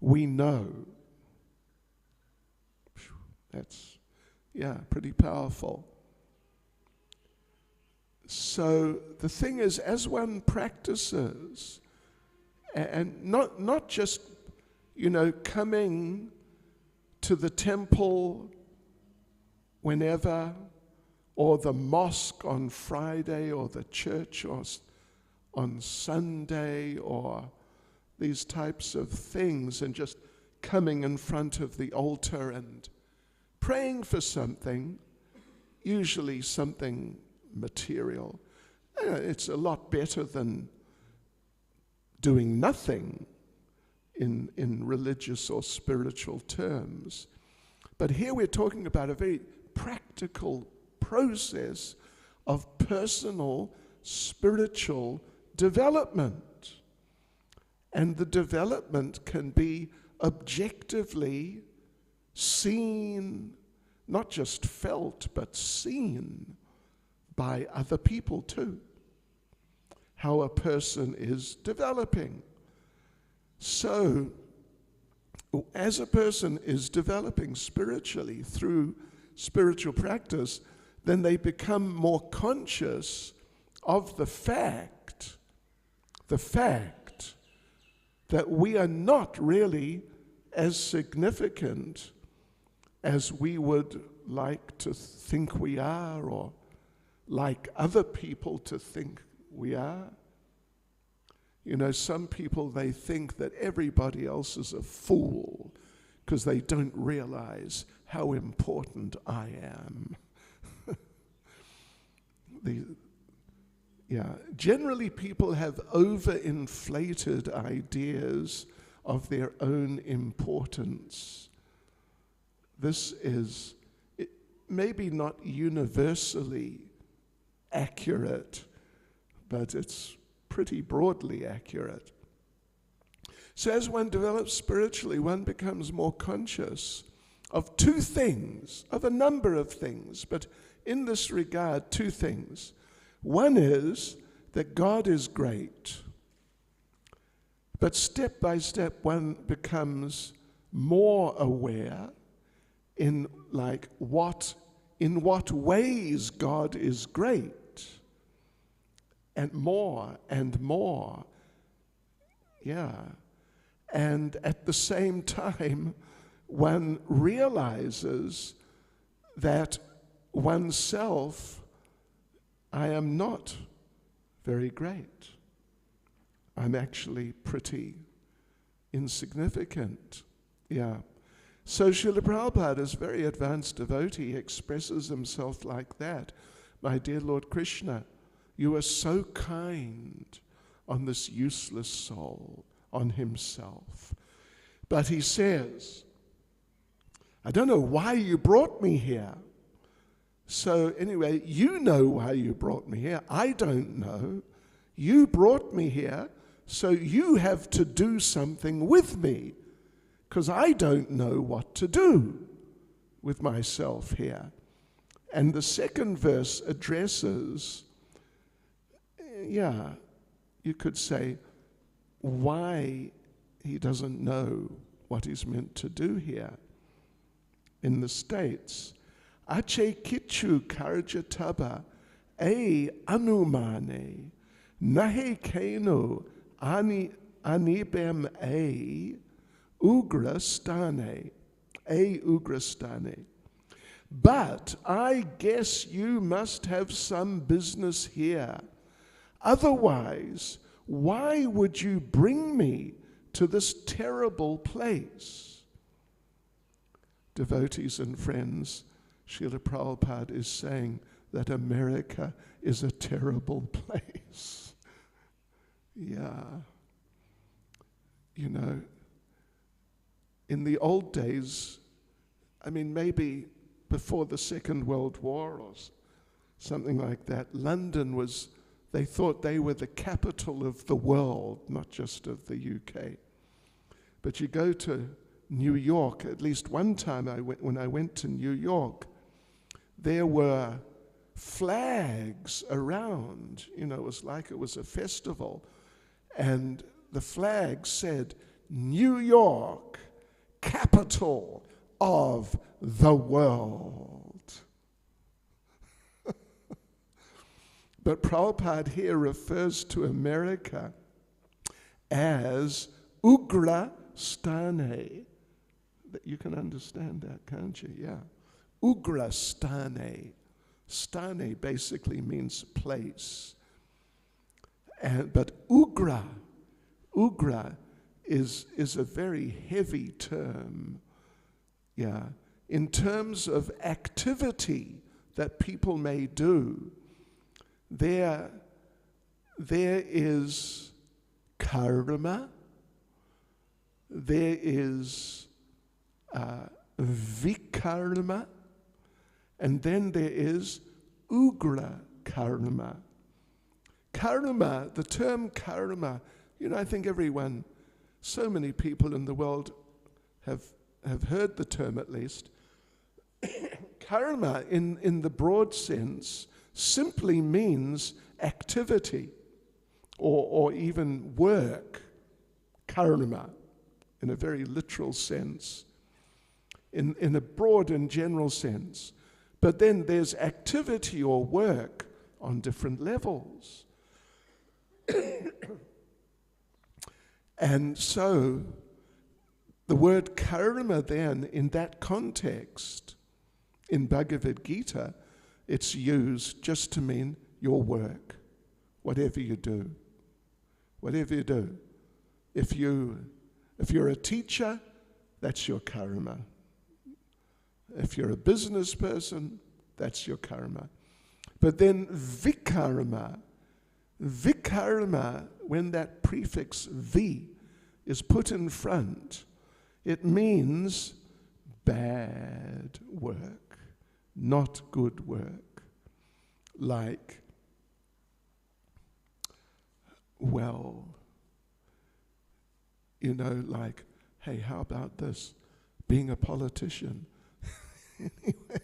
we know. That's, pretty powerful. So the thing is, as one practices, and not just, coming to the temple whenever, or the mosque on Friday, or the church on Sunday, or these types of things, and just coming in front of the altar and praying for something, usually something material. It's a lot better than doing nothing in religious or spiritual terms. But here we're talking about a very practical process of personal spiritual development. And the development can be objectively seen, not just felt, but seen by other people too. How a person is developing. So, as a person is developing spiritually through spiritual practice, then they become more conscious of the fact that we are not really as significant as we would like to think we are, or like other people to think we are. Some people, they think that everybody else is a fool because they don't realize how important I am. Generally people have overinflated ideas of their own importance. This is maybe not universally accurate, but it's pretty broadly accurate. So as one develops spiritually, one becomes more conscious of two things, of a number of things, but in this regard, two things. One is that God is great, but step by step one becomes more aware in what ways God is great. And more. And at the same time, one realizes that oneself, I am not very great. I'm actually pretty insignificant. So Srila Prabhupada, as a very advanced devotee, expresses himself like that. My dear Lord Krishna, you are so kind on this useless soul, on himself. But he says, I don't know why you brought me here. So anyway, you know why you brought me here. I don't know. You brought me here, so you have to do something with me, because I don't know what to do with myself here. And the second verse addresses, you could say, why he doesn't know what he's meant to do here in the States. Ache kichu karja taba e anumane nahe keno anibem e ugrastane. But I guess you must have some business here. Otherwise, why would you bring me to this terrible place? Devotees and friends, Srila Prabhupada is saying that America is a terrible place. In the old days, maybe before the Second World War or something like that, London was, they thought they were the capital of the world, not just of the UK. But you go to New York, at least one time when I went to New York, there were flags around. It was like it was a festival. And the flag said, New York, capital of the world. But Prabhupada here refers to America as Ugra Stane. You can understand that, can't you? Yeah. Ugra Stane. Stane basically means place. But Ugra is a very heavy term. Yeah. In terms of activity that people may do, there is karma, there is vikarma, and then there is ugra karma. Karma, the term karma, I think so many people in the world have heard the term at least. Karma, in the broad sense, simply means activity or even work. Karma, in a very literal sense, in a broad and general sense. But then there's activity or work on different levels. And so the word karma then, in that context, in Bhagavad Gita, it's used just to mean your work, whatever you do. Whatever you do. If you're a teacher, that's your karma. If you're a business person, that's your karma. But then vikarma, when that prefix vi is put in front, it means bad work, not good work. Like, like, hey, how about this? Being a politician. Anyway,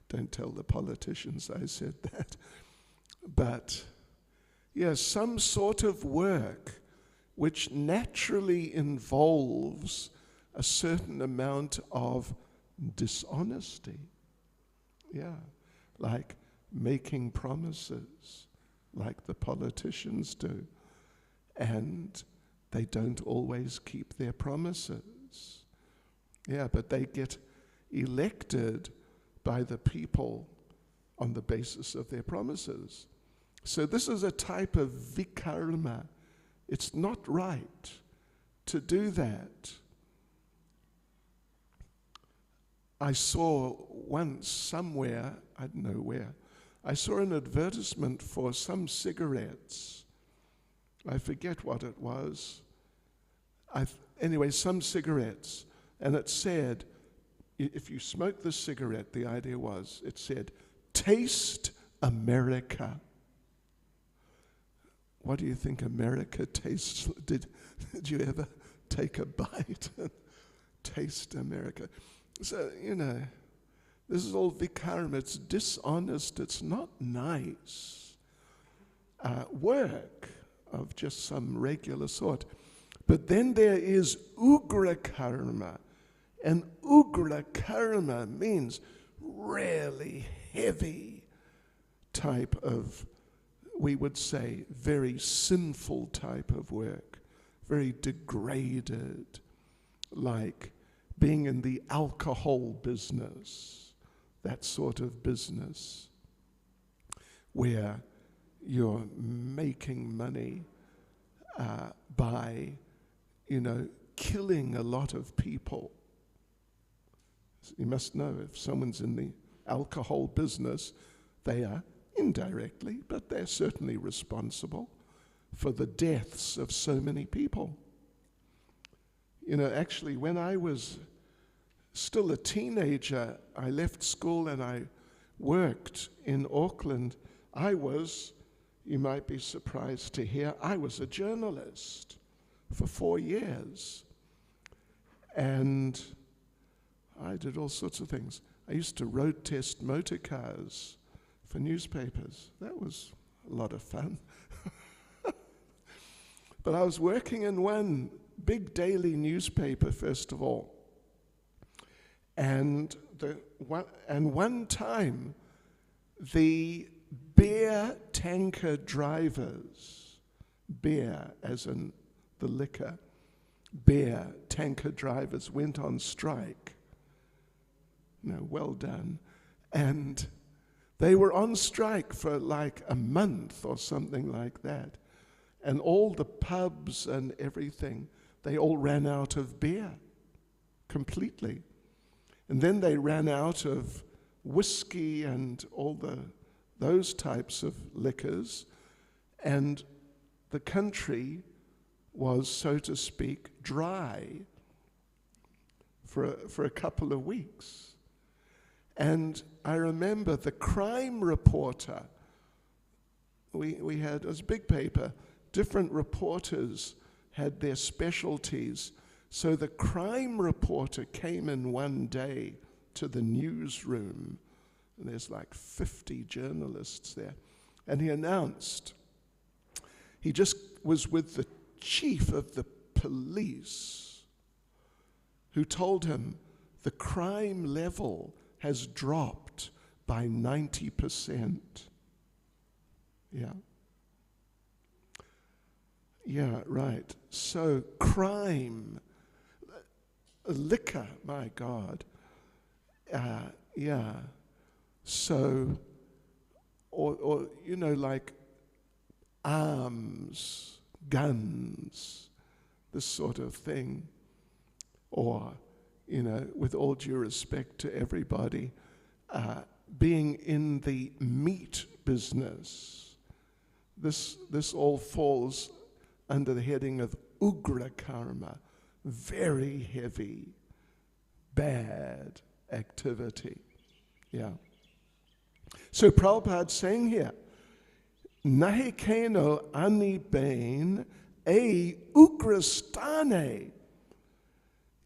don't tell the politicians I said that. But, some sort of work which naturally involves a certain amount of dishonesty. Yeah, like making promises, like the politicians do. And they don't always keep their promises. Yeah, but they get elected by the people on the basis of their promises. So this is a type of vikarma. It's not right to do that. I saw once somewhere, I don't know where, I saw an advertisement for some cigarettes. I forget what it was. Anyway, some cigarettes. And it said, if you smoke this cigarette, the idea was, it said, taste America. What do you think America tastes? Did you ever take a bite and taste America? So, this is all vikarma. It's dishonest. It's not nice. Work of just some regular sort. But then there is ugra karma. And ugra karma means really heavy type of, we would say, very sinful type of work, very degraded, like being in the alcohol business, that sort of business, where you're making money by, killing a lot of people. You must know, if someone's in the alcohol business, they are indirectly, but they're certainly responsible for the deaths of so many people. Actually, when I was still a teenager, I left school and I worked in Auckland. You might be surprised to hear, I was a journalist for 4 years. And I did all sorts of things. I used to road test motor cars for newspapers. That was a lot of fun. But I was working in one big daily newspaper, first of all. And one time, the beer tanker drivers, beer as in the liquor, beer tanker drivers went on strike. Well done. And they were on strike for like a month or something like that. And all the pubs and everything, they all ran out of beer completely. And then they ran out of whiskey and all those types of liquors. And the country was, so to speak, dry for a couple of weeks. And I remember the crime reporter, we had, it was a big paper, different reporters had their specialties. So the crime reporter came in one day to the newsroom, and there's like 50 journalists there, and he announced, he just was with the chief of the police, who told him the crime level has dropped by 90%. Yeah, right. So crime, liquor, my God. So, or like arms, guns, this sort of thing. Or, with all due respect to everybody, being in the meat business. This all falls under the heading of ugra karma, very heavy, bad activity. Yeah. So Prabhupada's saying here, nahi keno ani bain a ugrastane.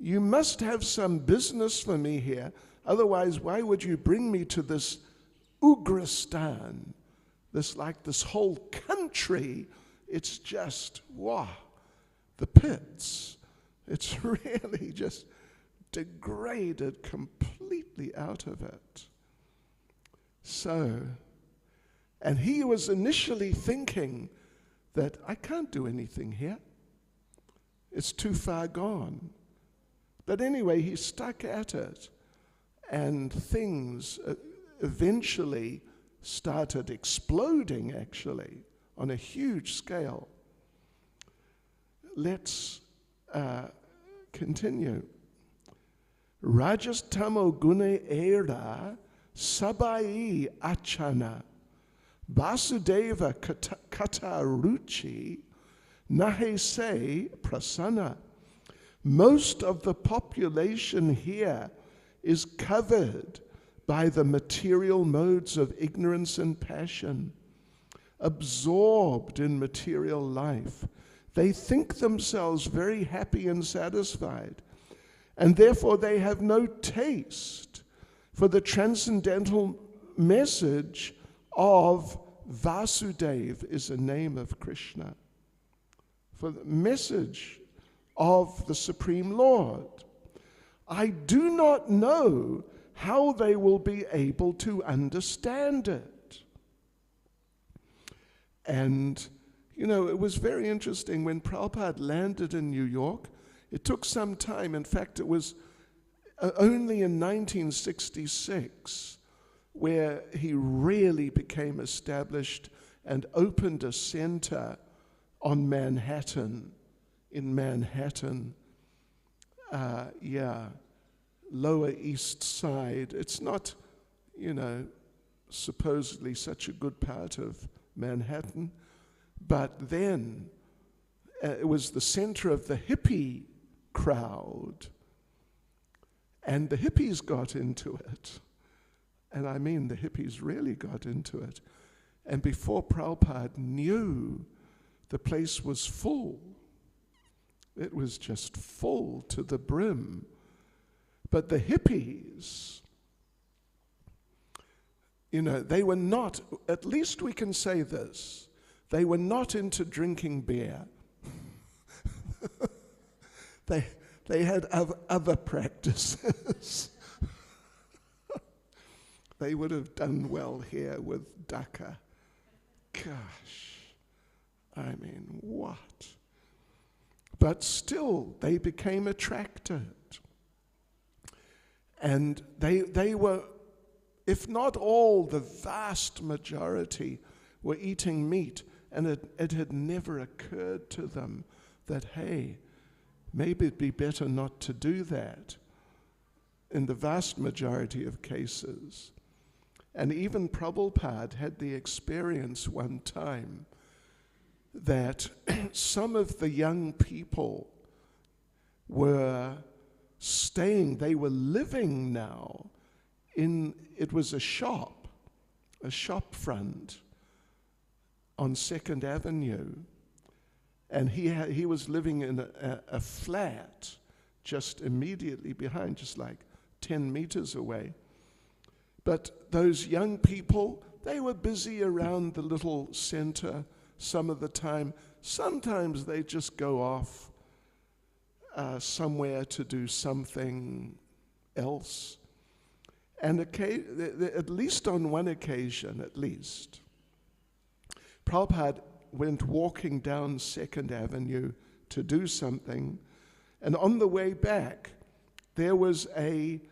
You must have some business for me here, otherwise why would you bring me to this Ugristan, this whole country? It's just, wow, the pits. It's really just degraded completely out of it. So, and he was initially thinking that I can't do anything here. It's too far gone. But anyway, he stuck at it, and things eventually started exploding, actually, on a huge scale. Let's continue. Rajastamo gune era sabai achana Vasudeva kata ruchi nahe se prasanna. Most of the population here is covered by the material modes of ignorance and passion, absorbed in material life. They think themselves very happy and satisfied, and therefore they have no taste for the transcendental message of Vasudeva, is a name of Krishna, for the message of the Supreme Lord. I do not know how they will be able to understand it. And, it was very interesting when Prabhupada landed in New York. It took some time. In fact, it was only in 1966 where he really became established and opened a center on Manhattan, in Manhattan, Lower East Side. It's not, supposedly such a good part of Manhattan, but then it was the center of the hippie crowd, and the hippies got into it. And I mean, the hippies really got into it. And before Prabhupada knew, the place was full. It was just full to the brim. But the hippies, they were not, at least we can say this, they were not into drinking beer. They had other practices. they would have done well here with dukkha. Gosh, I mean, what? But still, they became attracted. And they were, if not all, the vast majority were eating meat. And it had never occurred to them that, hey, maybe it'd be better not to do that in the vast majority of cases. And even Prabhupada had the experience one time that some of the young people were staying, they were living now in, it was a shop front on 2nd Avenue. And he was living in a flat just immediately behind, just like 10 meters away. But those young people, they were busy around the little center some of the time. Sometimes they just go off somewhere to do something else. And at least on one occasion, Prabhupada went walking down 2nd Avenue to do something, and on the way back, there was a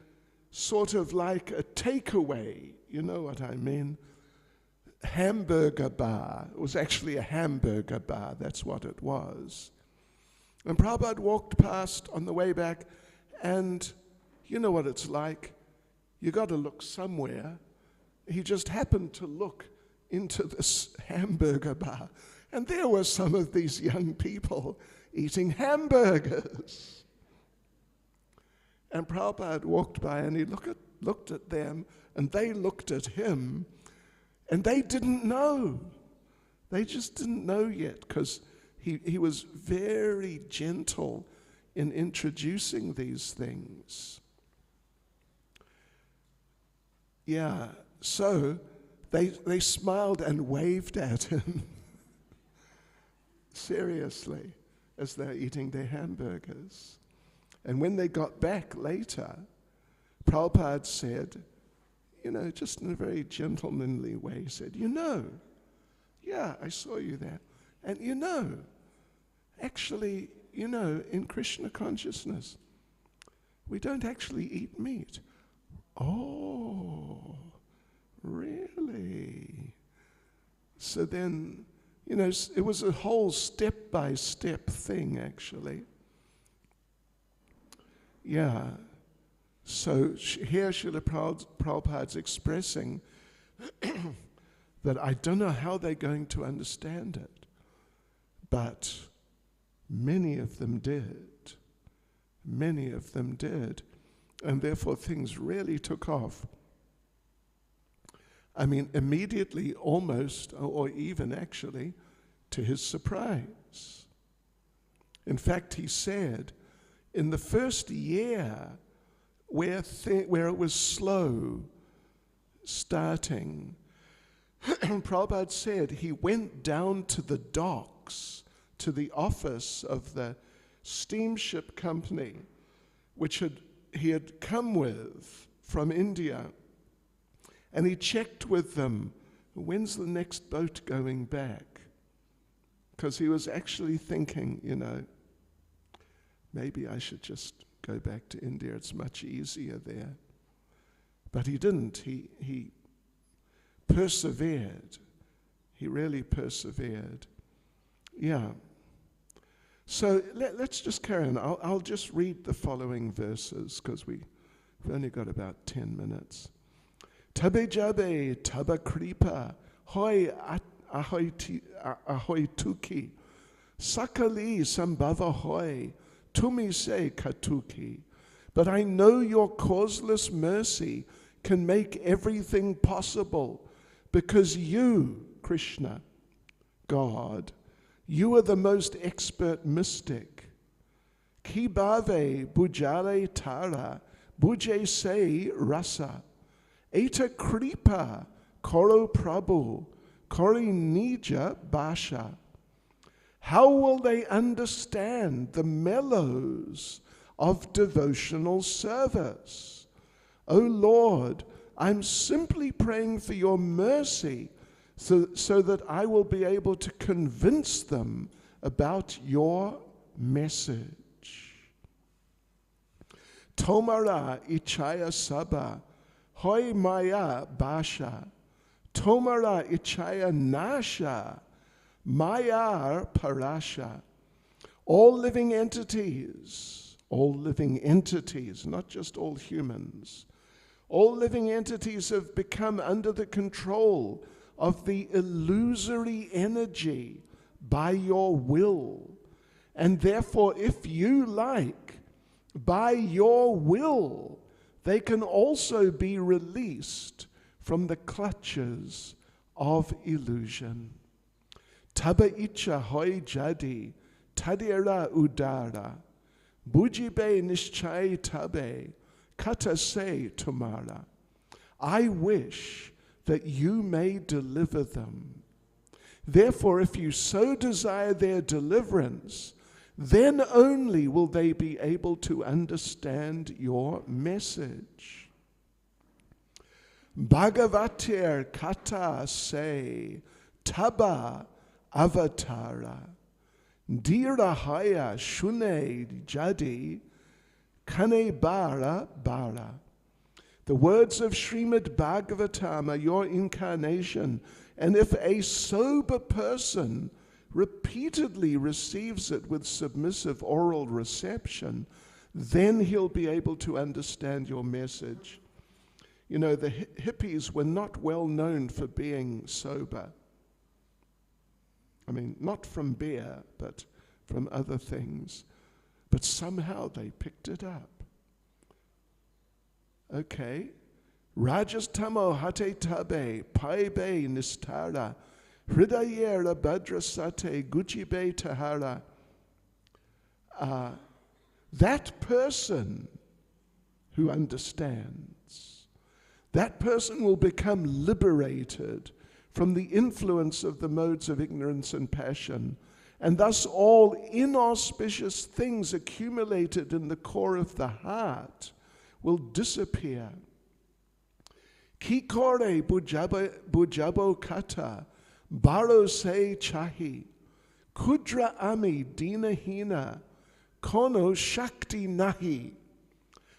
sort of like a takeaway, you know what I mean? Hamburger bar. It was actually a hamburger bar, that's what it was. And Prabhupada walked past on the way back, and you know what it's like. You got to look somewhere. He just happened to look into this hamburger bar, and there were some of these young people eating hamburgers. And Prabhupada walked by, and he looked at them, and they looked at him, and they didn't know. They just didn't know yet, because he was very gentle in introducing these things. Yeah, so they smiled and waved at him, seriously, as they're eating their hamburgers. And when they got back later, Prabhupada said, just in a very gentlemanly way, he said, yeah, I saw you there. And actually, in Krishna consciousness, we don't actually eat meat. Oh, really? So then, it was a whole step-by-step thing, actually. Yeah. So here Srila Prabhupada's expressing that I don't know how they're going to understand it, but many of them did. Many of them did. And therefore things really took off. I mean, immediately, almost, or even actually, to his surprise. In fact, he said, in the first year, where it was slow starting, Prabhupada said he went down to the docks, to the office of the steamship company, which he had come with from India, and he checked with them, when's the next boat going back? Because he was actually thinking, maybe I should just go back to India, it's much easier there. But he didn't. He persevered. He really persevered. Yeah. So let's just carry on. I'll just read the following verses, because we've only got about 10 minutes. Tabe jabe, taba kripa, hoi ahoy tuki, sakali sambhava hoi, tumi se katuki. But I know your causeless mercy can make everything possible, because you, Krishna, God, you are the most expert mystic. Ki bhave bujale tara, buje se rasa. Eta kripa koro prabhu, kori nija basha. How will they understand the mellows of devotional service? O Lord, I'm simply praying for your mercy so that I will be able to convince them about your message. Tomara ichaya saba, hoi maya basha, tomara ichaya nasha, mayar parasha. All living entities, not just all humans, all living entities have become under the control of the illusory energy by your will. And therefore, if you like, by your will, they can also be released from the clutches of illusion. Taba icha hoi jadi, tadira udara, bujibe nishchai tabe, kata se tomara. I wish that you may deliver them. Therefore, if you so desire their deliverance, then only will they be able to understand your message. Bhagavatir kata se taba avatara, dirahaya shune jadi kane bara bara. The words of Srimad Bhagavatam are your incarnation, and if a sober person repeatedly receives it with submissive oral reception, then he'll be able to understand your message. You know, the hippies were not well known for being sober. I mean, not from beer, but from other things. But somehow they picked it up. Okay. Rajastamo hate tabe, paibe nistara, hridayera badrasate guchibe tahara. That person who understands, that person will become liberated from the influence of the modes of ignorance and passion, and thus all inauspicious things accumulated in the core of the heart will disappear. Kikore bujabo kata, baro se chahi, kudra ami dinahina, kono shakti nahi.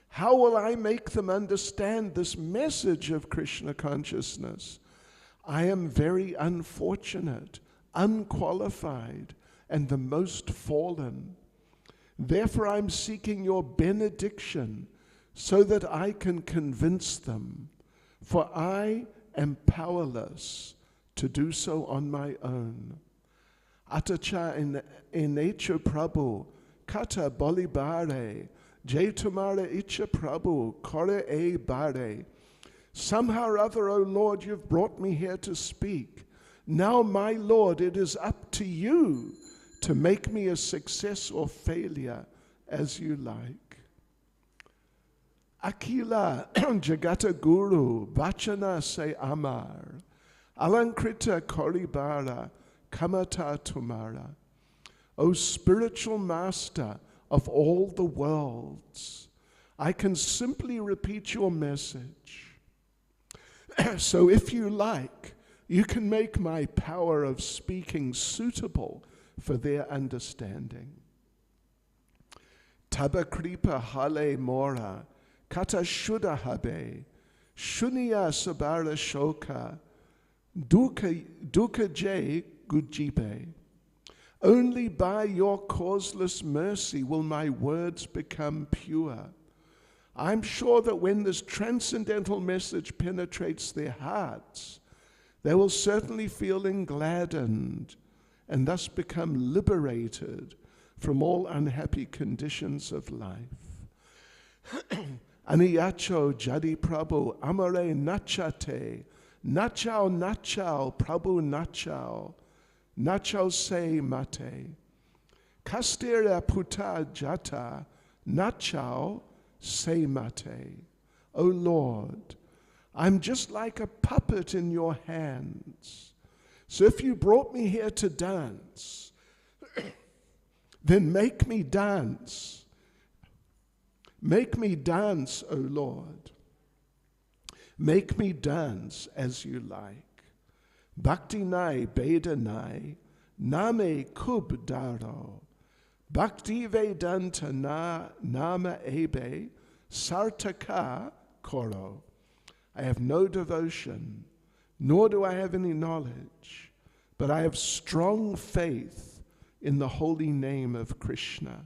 How will I make them understand this message of Krishna consciousness? I am very unfortunate, unqualified, and the most fallen. Therefore I'm seeking your benediction so that I can convince them, for I am powerless to do so on my own. Atacha in nature Prabhu, kata bolibare, jai tumara icha Prabhu, kore e bare. Somehow or other, O Lord, you've brought me here to speak. Now, my Lord, it is up to you to make me a success or failure as you like. Akila Jagata Guru, Vachana se Amar, Alankrita Koribara, Kamata Tumara. O spiritual master of all the worlds, I can simply repeat your message. So if you like, you can make my power of speaking suitable for their understanding. Tabakripa hale mora, kata shuddha habe, shunya sabara shoka, dukkha jay gujibe. Only by your causeless mercy will my words become pure. I'm sure that when this transcendental message penetrates their hearts, they will certainly feel gladdened and thus become liberated from all unhappy conditions of life. Aniyacho jadi Prabhu amare nachate, nachao Prabhu nachao se mate, kastera puta jata, nachao se mate. O Lord, I'm just like a puppet in your hands. So if you brought me here to dance, then make me dance. Make me dance, O Lord. Make me dance as you like. Bhakti nai beda nai, name kub daro. Bhakti Vedanta na nama ebe sartaka koro. I have no devotion, nor do I have any knowledge, but I have strong faith in the holy name of Krishna.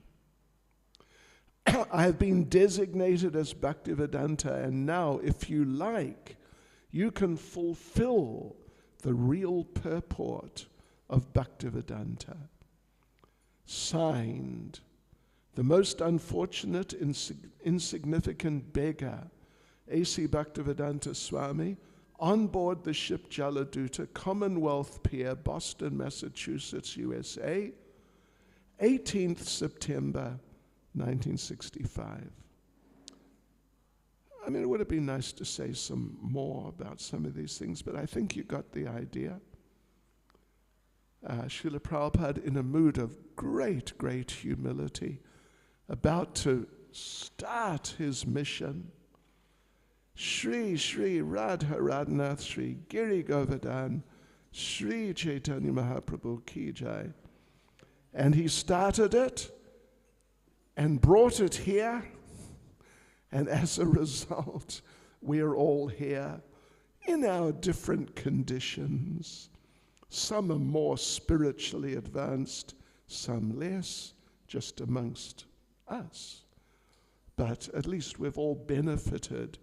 I have been designated as Bhaktivedanta, and now, if you like, you can fulfill the real purport of Bhaktivedanta. Signed, the most unfortunate, insignificant beggar, A.C. Bhaktivedanta Swami, on board the ship Jaladuta, Commonwealth Pier, Boston, Massachusetts, USA, 18th September 1965. I mean, it would have been nice to say some more about some of these things, but I think you got the idea. Srila Prabhupada, in a mood of great, great humility, about to start his mission. Shri Shri Radha Radhanath Shri Giri Govardhan Shri Chaitanya Mahaprabhu Ki Jai. And he started it and brought it here, and as a result, we're all here in our different conditions. Some are more spiritually advanced, some less, just amongst us. But at least we've all benefited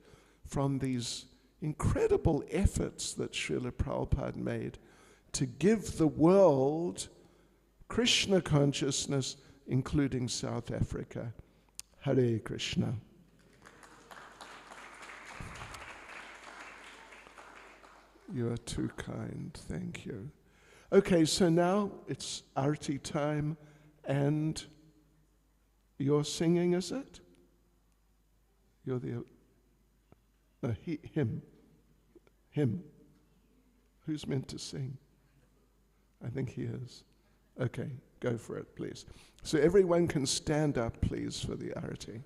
from these incredible efforts that Srila Prabhupada made to give the world Krishna consciousness, including South Africa. Hare Krishna. You are too kind, thank you. Okay, so now it's Arti time, and you're singing, is it? You're the, him. Who's meant to sing? I think he is. Okay, go for it, please. So everyone can stand up, please, for the Arati.